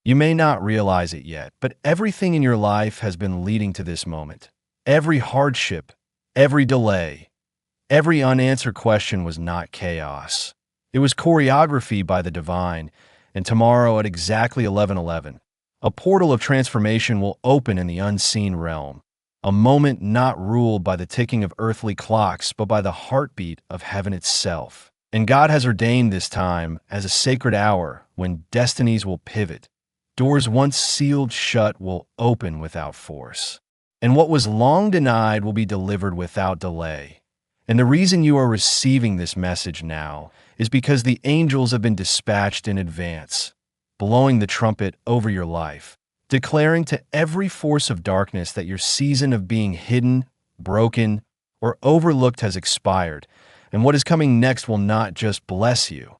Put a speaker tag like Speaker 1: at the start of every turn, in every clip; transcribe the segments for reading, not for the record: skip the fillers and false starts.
Speaker 1: You may not realize it yet, but everything in your life has been leading to this moment. Every hardship, every delay, every unanswered question was not chaos. It was choreography by the divine, and tomorrow at exactly 11:11, a portal of transformation will open in the unseen realm, a moment not ruled by the ticking of earthly clocks, but by the heartbeat of heaven itself. And God has ordained this time as a sacred hour when destinies will pivot. Doors once sealed shut will open without force. And what was long denied will be delivered without delay. And the reason you are receiving this message now is because the angels have been dispatched in advance, blowing the trumpet over your life, declaring to every force of darkness that your season of being hidden, broken, or overlooked has expired, and what is coming next will not just bless you.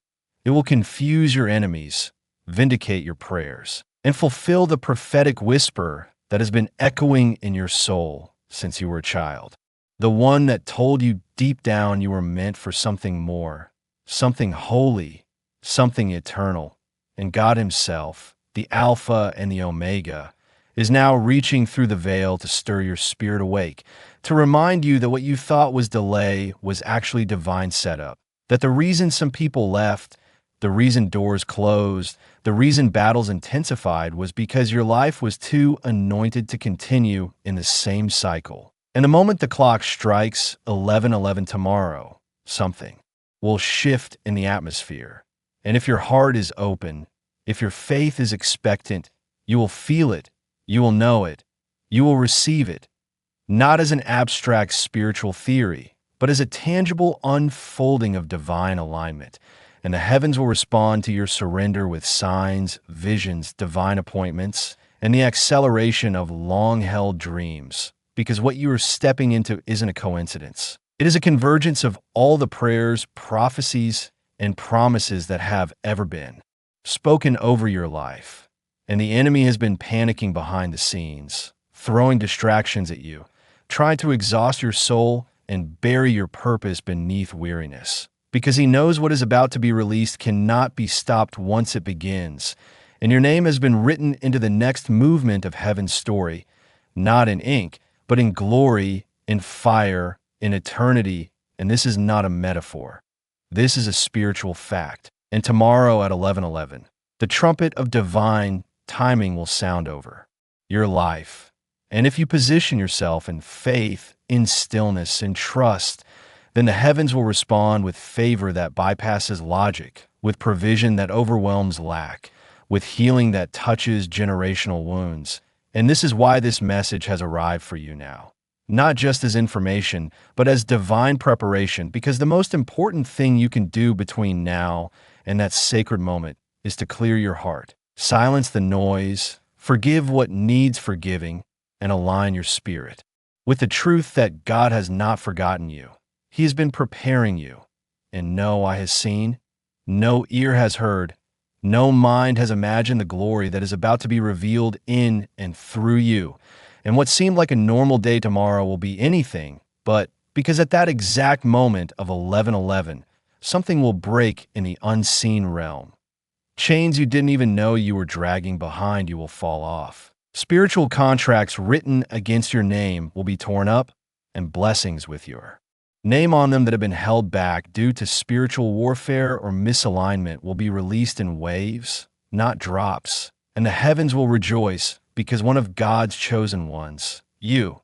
Speaker 1: It will confuse your enemies, vindicate your prayers, and fulfill the prophetic whisper that has been echoing in your soul since you were a child. The one that told you deep down you were meant for something more, something holy, something eternal. And God Himself, the Alpha and the Omega, is now reaching through the veil to stir your spirit awake, to remind you that what you thought was delay was actually divine setup, that the reason some people left, the reason doors closed, the reason battles intensified was because your life was too anointed to continue in the same cycle. And the moment the clock strikes 11:11 tomorrow, something will shift in the atmosphere. And if your heart is open, if your faith is expectant, you will feel it, you will know it, you will receive it, not as an abstract spiritual theory, but as a tangible unfolding of divine alignment. And the heavens will respond to your surrender with signs, visions, divine appointments, and the acceleration of long-held dreams. Because what you are stepping into isn't a coincidence. It is a convergence of all the prayers, prophecies, and promises that have ever been spoken over your life. And the enemy has been panicking behind the scenes, throwing distractions at you, trying to exhaust your soul and bury your purpose beneath weariness. Because he knows what is about to be released cannot be stopped once it begins. And your name has been written into the next movement of heaven's story, not in ink, but in glory, in fire, in eternity. And this is not a metaphor. This is a spiritual fact. And tomorrow at 11:11, the trumpet of divine timing will sound over your life. And if you position yourself in faith, in stillness, in trust, then the heavens will respond with favor that bypasses logic, with provision that overwhelms lack, with healing that touches generational wounds. And this is why this message has arrived for you now. Not just as information, but as divine preparation, because the most important thing you can do between now and that sacred moment is to clear your heart, silence the noise, forgive what needs forgiving, and align your spirit with the truth that God has not forgotten you. He has been preparing you, and no eye has seen, no ear has heard, no mind has imagined the glory that is about to be revealed in and through you. And what seemed like a normal day tomorrow will be anything but, because at that exact moment of 11:11, something will break in the unseen realm. Chains you didn't even know you were dragging behind you will fall off. Spiritual contracts written against your name will be torn up, and blessings with your name on them that have been held back due to spiritual warfare or misalignment will be released in waves, not drops. And the heavens will rejoice because one of God's chosen ones, you,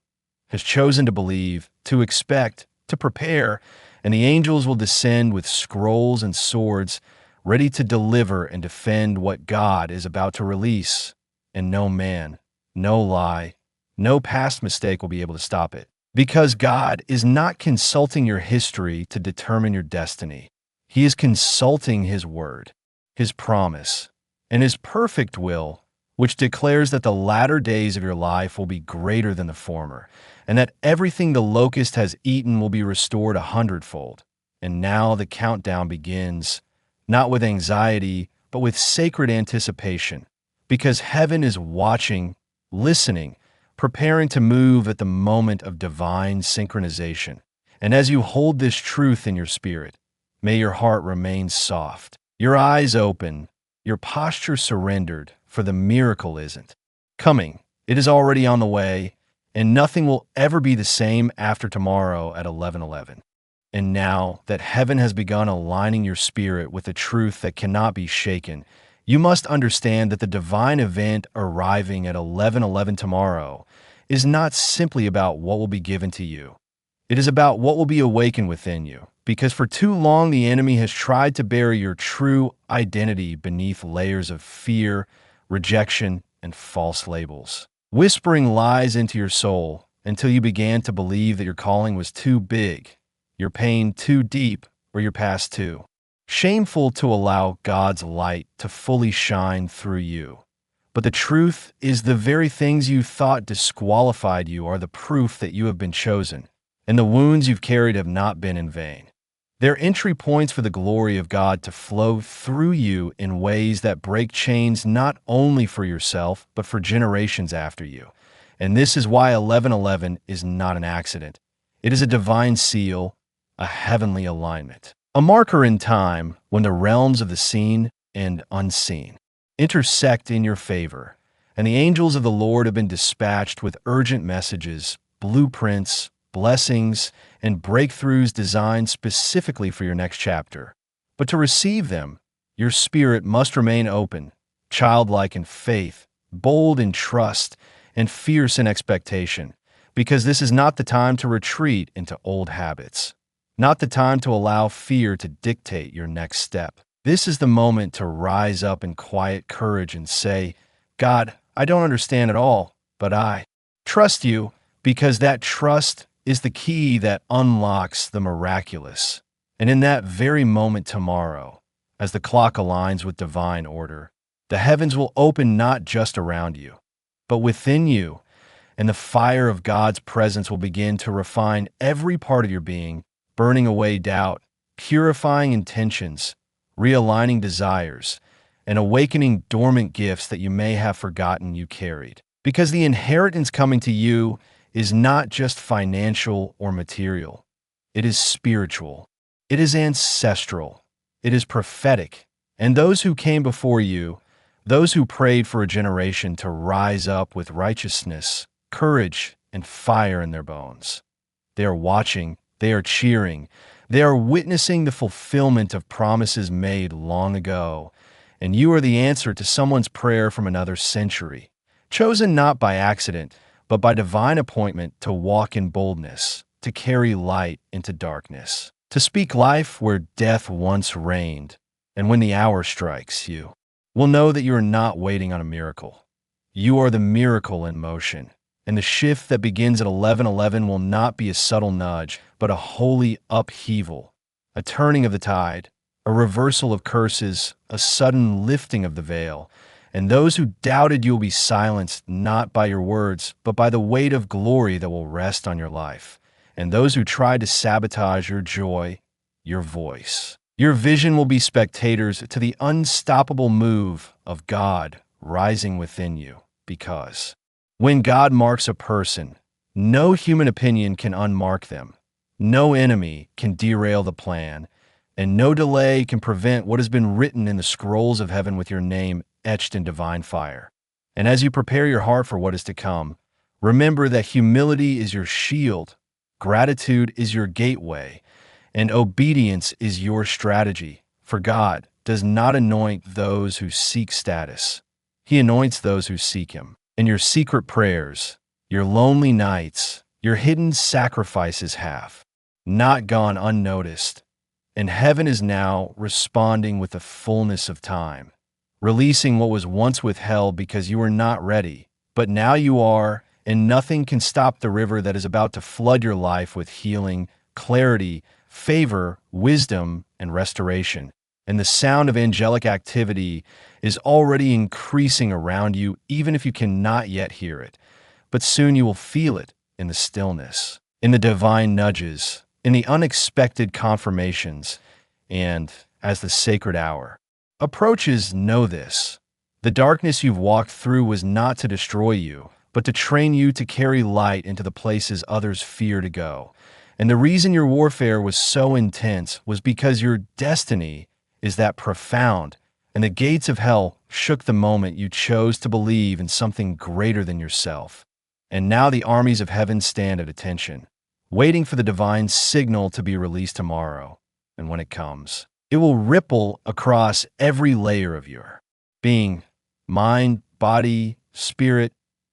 Speaker 1: has chosen to believe, to expect, to prepare, and the angels will descend with scrolls and swords, ready to deliver and defend what God is about to release. And no man, no lie, no past mistake will be able to stop it. Because God is not consulting your history to determine your destiny. He is consulting His word, His promise, and His perfect will, which declares that the latter days of your life will be greater than the former, and that everything the locust has eaten will be restored 100-fold. And now the countdown begins, not with anxiety, but with sacred anticipation, because heaven is watching, listening, preparing to move at the moment of divine synchronization. And as you hold this truth in your spirit, may your heart remain soft, your eyes open, your posture surrendered, for the miracle isn't coming. It is already on the way, and nothing will ever be the same after tomorrow at 11:11. And now that heaven has begun aligning your spirit with a truth that cannot be shaken, you must understand that the divine event arriving at 11:11 tomorrow is not simply about what will be given to you. It is about what will be awakened within you, because for too long the enemy has tried to bury your true identity beneath layers of fear, rejection, and false labels, whispering lies into your soul until you began to believe that your calling was too big, your pain too deep, or your past too shameful to allow God's light to fully shine through you. But the truth is, the very things you thought disqualified you are the proof that you have been chosen, and the wounds you've carried have not been in vain. They're entry points for the glory of God to flow through you in ways that break chains not only for yourself, but for generations after you. And this is why 11:11 is not an accident. It is a divine seal, a heavenly alignment, a marker in time when the realms of the seen and unseen intersect in your favor, and the angels of the Lord have been dispatched with urgent messages, blueprints, blessings, and breakthroughs designed specifically for your next chapter. But to receive them, your spirit must remain open, childlike in faith, bold in trust, and fierce in expectation, because this is not the time to retreat into old habits, not the time to allow fear to dictate your next step. This is the moment to rise up in quiet courage and say, God, I don't understand it all, but I trust you, because that trust is the key that unlocks the miraculous. And in that very moment tomorrow, as the clock aligns with divine order, the heavens will open not just around you, but within you, and the fire of God's presence will begin to refine every part of your being, burning away doubt, purifying intentions, realigning desires, and awakening dormant gifts that you may have forgotten you carried. Because the inheritance coming to you is not just financial or material. It is spiritual. It is ancestral. It is prophetic. And those who came before you, those who prayed for a generation to rise up with righteousness, courage, and fire in their bones, they are watching. They are cheering. They are witnessing the fulfillment of promises made long ago. And you are the answer to someone's prayer from another century, chosen not by accident, but by divine appointment to walk in boldness, to carry light into darkness, to speak life where death once reigned. And when the hour strikes, you will know that you are not waiting on a miracle. You are the miracle in motion. And the shift that begins at 11:11 will not be a subtle nudge, but a holy upheaval, a turning of the tide, a reversal of curses, a sudden lifting of the veil. And those who doubted you will be silenced not by your words, but by the weight of glory that will rest on your life. And those who tried to sabotage your joy, your voice, your vision will be spectators to the unstoppable move of God rising within you, because when God marks a person, no human opinion can unmark them. No enemy can derail the plan, and no delay can prevent what has been written in the scrolls of heaven with your name etched in divine fire. And as you prepare your heart for what is to come, remember that humility is your shield, gratitude is your gateway, and obedience is your strategy. For God does not anoint those who seek status. He anoints those who seek him. And your secret prayers, your lonely nights, your hidden sacrifices have not gone unnoticed. And heaven is now responding with the fullness of time, releasing what was once withheld because you were not ready. But now you are, and nothing can stop the river that is about to flood your life with healing, clarity, favor, wisdom, and restoration. And the sound of angelic activity is already increasing around you, even if you cannot yet hear it. But soon you will feel it in the stillness, in the divine nudges, in the unexpected confirmations, and as the sacred hour approaches, know this. The darkness you've walked through was not to destroy you, but to train you to carry light into the places others fear to go. And the reason your warfare was so intense was because your destiny is that profound, and the gates of hell shook the moment you chose to believe in something greater than yourself. And now the armies of heaven stand at attention, waiting for the divine signal to be released tomorrow. And when it comes, it will ripple across every layer of your being, mind, body, spirit,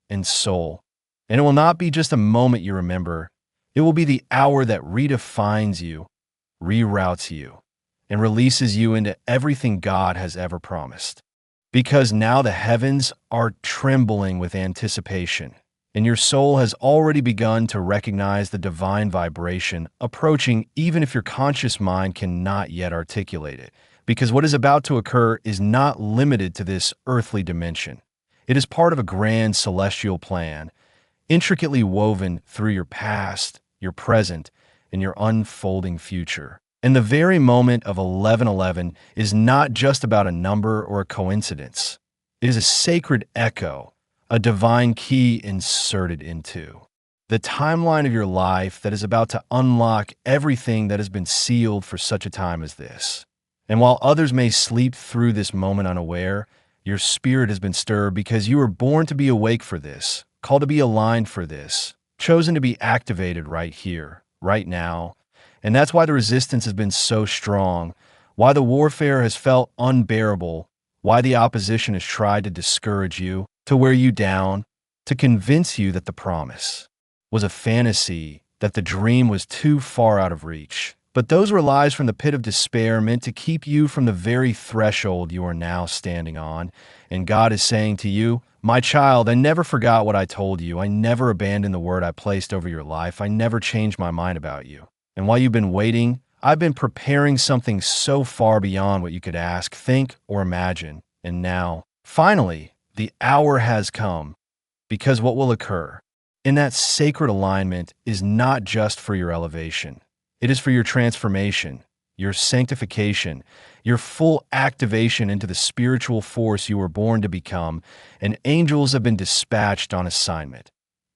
Speaker 1: and soul. And it will not be just a moment you remember. It will be the hour that redefines you, reroutes you, and releases you into everything God has ever promised. Because now the heavens are trembling with anticipation, and your soul has already begun to recognize the divine vibration approaching, even if your conscious mind cannot yet articulate it. Because what is about to occur is not limited to this earthly dimension. It is part of a grand celestial plan, intricately woven through your past, your present, and your unfolding future. And the very moment of 11:11 is not just about a number or a coincidence. It is a sacred echo, a divine key inserted into the timeline of your life that is about to unlock everything that has been sealed for such a time as this. And while others may sleep through this moment unaware, your spirit has been stirred because you were born to be awake for this, called to be aligned for this, chosen to be activated right here, right now. And that's why the resistance has been so strong, why the warfare has felt unbearable, why the opposition has tried to discourage you, to wear you down, to convince you that the promise was a fantasy, that the dream was too far out of reach. But those were lies from the pit of despair meant to keep you from the very threshold you are now standing on. And God is saying to you, my child, I never forgot what I told you. I never abandoned the word I placed over your life. I never changed my mind about you. And while you've been waiting, I've been preparing something so far beyond what you could ask, think, or imagine. And now, finally, the hour has come, because what will occur in that sacred alignment is not just for your elevation. It is for your transformation, your sanctification, your full activation into the spiritual force you were born to become, and angels have been dispatched on assignment.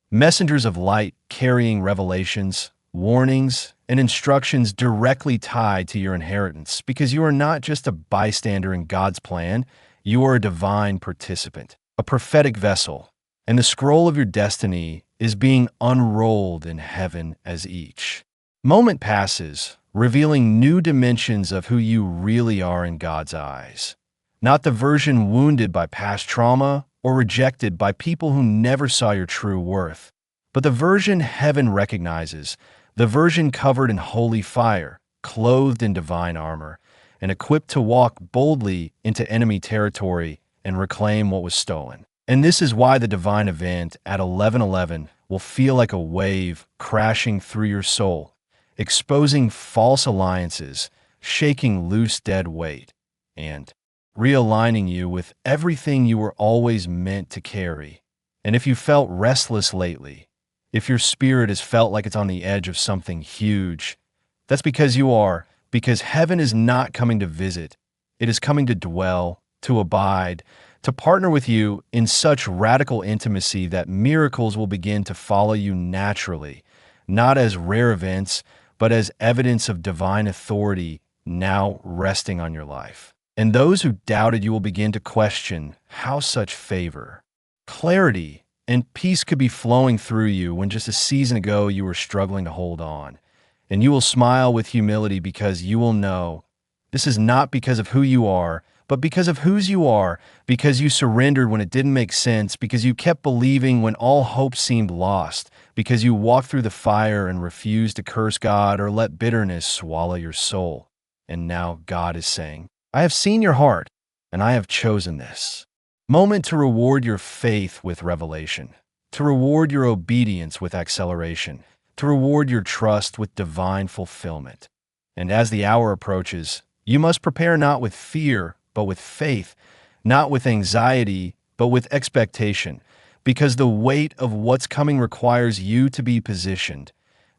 Speaker 1: Messengers of light carrying revelations, warnings, and instructions directly tied to your inheritance, because you are not just a bystander in God's plan, you are a divine participant, a prophetic vessel, and the scroll of your destiny is being unrolled in heaven as each moment passes, revealing new dimensions of who you really are in God's eyes. Not the version wounded by past trauma or rejected by people who never saw your true worth, but the version heaven recognizes, the version covered in holy fire, clothed in divine armor, and equipped to walk boldly into enemy territory and reclaim what was stolen. And this is why the divine event at 11:11 will feel like a wave crashing through your soul, exposing false alliances, shaking loose dead weight, and realigning you with everything you were always meant to carry. And if you felt restless lately, if your spirit has felt like it's on the edge of something huge, that's because because heaven is not coming to visit. It is coming to dwell, to abide, to partner with you in such radical intimacy that miracles will begin to follow you naturally, not as rare events, but as evidence of divine authority now resting on your life. And those who doubted you will begin to question how such favor, clarity, and peace could be flowing through you when just a season ago you were struggling to hold on. And you will smile with humility because you will know this is not because of who you are, but because of whose you are, because you surrendered when it didn't make sense, because you kept believing when all hope seemed lost, because you walked through the fire and refused to curse God or let bitterness swallow your soul. And now God is saying, I have seen your heart, and I have chosen this moment to reward your faith with revelation, to reward your obedience with acceleration, to reward your trust with divine fulfillment. And as the hour approaches, you must prepare not with fear, but with faith, not with anxiety, but with expectation, because the weight of what's coming requires you to be positioned,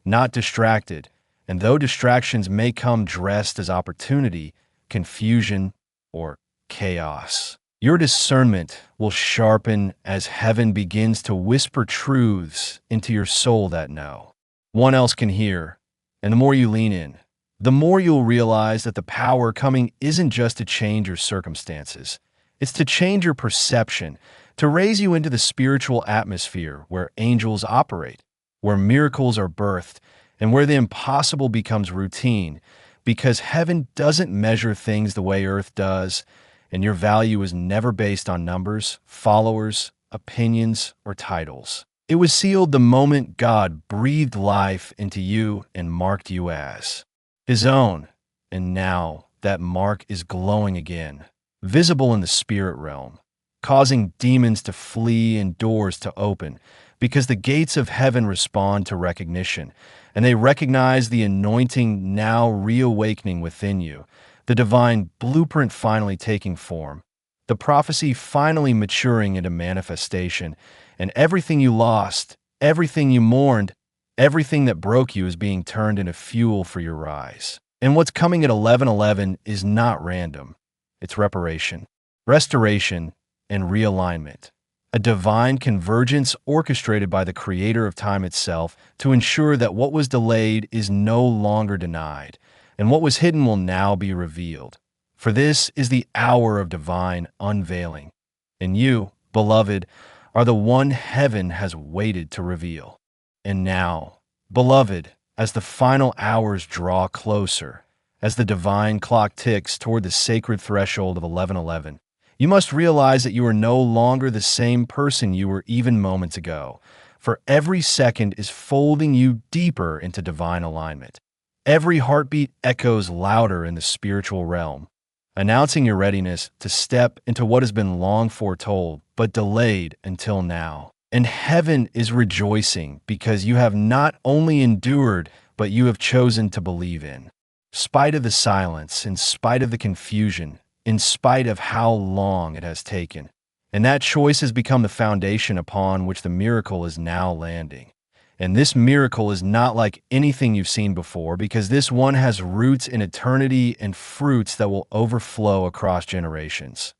Speaker 1: not distracted. And though distractions may come dressed as opportunity, confusion, or chaos, your discernment will sharpen as heaven begins to whisper truths into your soul that no one else can hear. And the more you lean in, the more you'll realize that the power coming isn't just to change your circumstances. It's to change your perception, to raise you into the spiritual atmosphere where angels operate, where miracles are birthed, and where the impossible becomes routine, because heaven doesn't measure things the way earth does, and your value is never based on numbers, followers, opinions, or titles. It was sealed the moment God breathed life into you and marked you as His own, and now that mark is glowing again, visible in the spirit realm, causing demons to flee and doors to open, because the gates of heaven respond to recognition, and they recognize the anointing now reawakening within you, the divine blueprint finally taking form, the prophecy finally maturing into manifestation, and everything you lost, everything you mourned, everything that broke you is being turned into fuel for your rise. And what's coming at 11:11 is not random. It's reparation, restoration, and realignment. A divine convergence orchestrated by the creator of time itself to ensure that what was delayed is no longer denied, and what was hidden will now be revealed. For this is the hour of divine unveiling. And you, beloved, are the one heaven has waited to reveal. And now, beloved, as the final hours draw closer, as the divine clock ticks toward the sacred threshold of 11:11, you must realize that you are no longer the same person you were even moments ago, for every second is folding you deeper into divine alignment. Every heartbeat echoes louder in the spiritual realm, announcing your readiness to step into what has been long foretold, but delayed until now. And heaven is rejoicing because you have not only endured, but you have chosen to believe in. Spite of the silence, in spite of the confusion, in spite of how long it has taken. And that choice has become the foundation upon which the miracle is now landing. And this miracle is not like anything you've seen before, because this one has roots in eternity and fruits that will overflow across generations.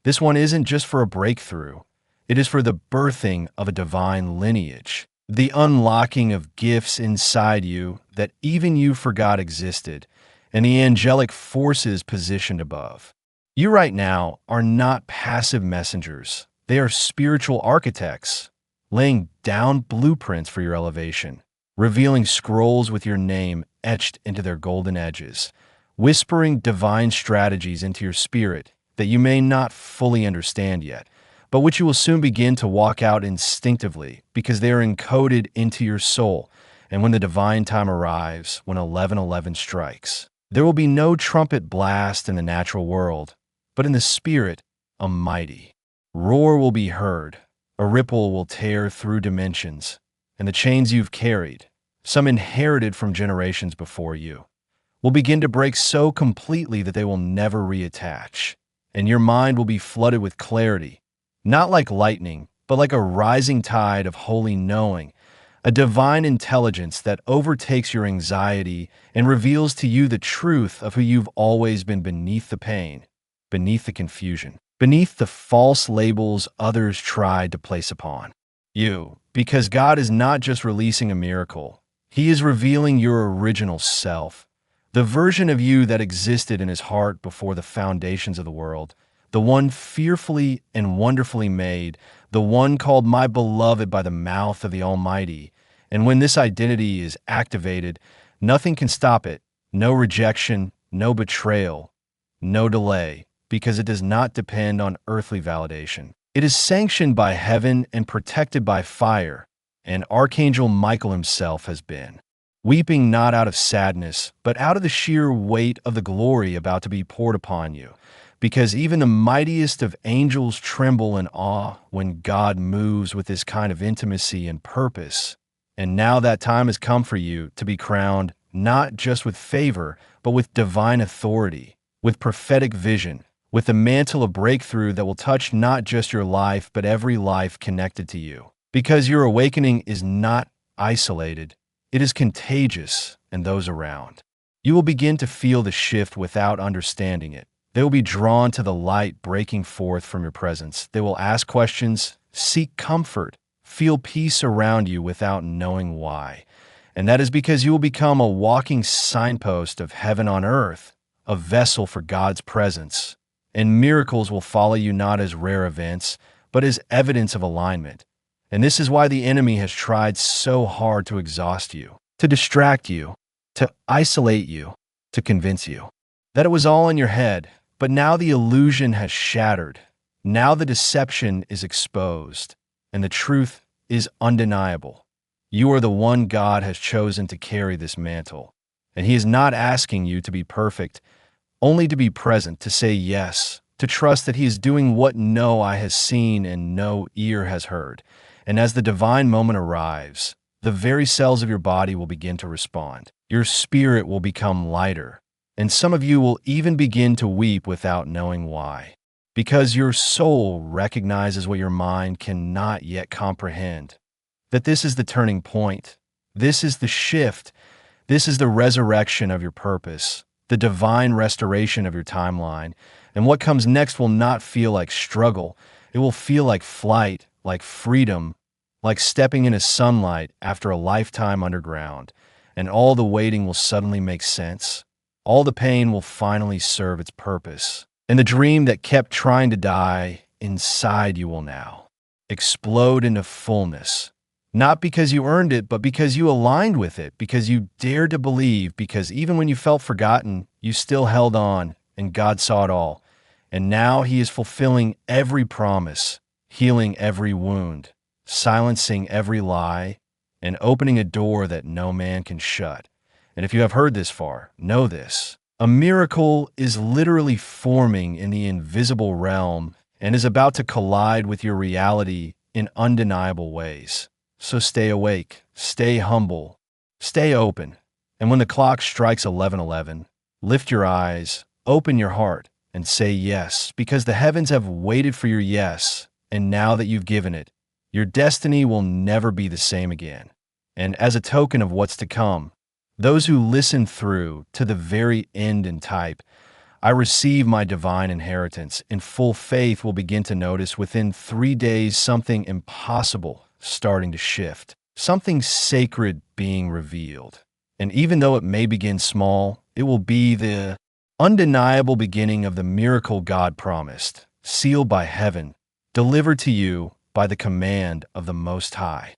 Speaker 1: This one isn't just for a breakthrough. It is for the birthing of a divine lineage, the unlocking of gifts inside you that even you forgot existed, and the angelic forces positioned above. You right now are not passive messengers. They are spiritual architects, laying down blueprints for your elevation, revealing scrolls with your name etched into their golden edges, whispering divine strategies into your spirit that you may not fully understand yet, but which you will soon begin to walk out instinctively because they are encoded into your soul. And when the divine time arrives, when 11:11 strikes, there will be no trumpet blast in the natural world, but in the spirit, a mighty roar will be heard. A ripple will tear through dimensions, and the chains you've carried, some inherited from generations before you, will begin to break so completely that they will never reattach, and your mind will be flooded with clarity, not like lightning, but like a rising tide of holy knowing, a divine intelligence that overtakes your anxiety and reveals to you the truth of who you've always been beneath the pain, beneath the confusion, beneath the false labels others tried to place upon you. Because God is not just releasing a miracle, He is revealing your original self, the version of you that existed in His heart before the foundations of the world, the one fearfully and wonderfully made, the one called my beloved by the mouth of the Almighty. And when this identity is activated, nothing can stop it. No rejection, no betrayal, no delay, because it does not depend on earthly validation. It is sanctioned by heaven and protected by fire, and Archangel Michael himself has been weeping not out of sadness, but out of the sheer weight of the glory about to be poured upon you, because even the mightiest of angels tremble in awe when God moves with this kind of intimacy and purpose. And now that time has come for you to be crowned not just with favor, but with divine authority, with prophetic vision, with the mantle of breakthrough that will touch not just your life, but every life connected to you. Because your awakening is not isolated, it is contagious and those around. You will begin to feel the shift without understanding it. They will be drawn to the light breaking forth from your presence. They will ask questions, seek comfort, feel peace around you without knowing why. And that is because you will become a walking signpost of heaven on earth, a vessel for God's presence. And miracles will follow you not as rare events, but as evidence of alignment. And this is why the enemy has tried so hard to exhaust you, to distract you, to isolate you, to convince you that it was all in your head. But now the illusion has shattered. Now the deception is exposed, and the truth is undeniable. You are the one God has chosen to carry this mantle, and He is not asking you to be perfect, only to be present, to say yes, to trust that He is doing what no eye has seen and no ear has heard. And as the divine moment arrives, the very cells of your body will begin to respond. Your spirit will become lighter, and some of you will even begin to weep without knowing why, because your soul recognizes what your mind cannot yet comprehend. That this is the turning point. This is the shift. This is the resurrection of your purpose, the divine restoration of your timeline. And what comes next will not feel like struggle. It will feel like flight, like freedom, like stepping into sunlight after a lifetime underground. And all the waiting will suddenly make sense. All the pain will finally serve its purpose. And the dream that kept trying to die inside you will now explode into fullness. Not because you earned it, but because you aligned with it, because you dared to believe, because even when you felt forgotten, you still held on, and God saw it all. And now He is fulfilling every promise, healing every wound, silencing every lie, and opening a door that no man can shut. And if you have heard this far, know this. A miracle is literally forming in the invisible realm and is about to collide with your reality in undeniable ways. So stay awake, stay humble, stay open. And when the clock strikes 11:11, lift your eyes, open your heart, and say yes, because the heavens have waited for your yes, and now that you've given it, your destiny will never be the same again. And as a token of what's to come, those who listen through to the very end and type, I receive my divine inheritance, in full faith will begin to notice within 3 days something impossible starting to shift, something sacred being revealed. And even though it may begin small, it will be the undeniable beginning of the miracle God promised, sealed by heaven, delivered to you by the command of the Most High.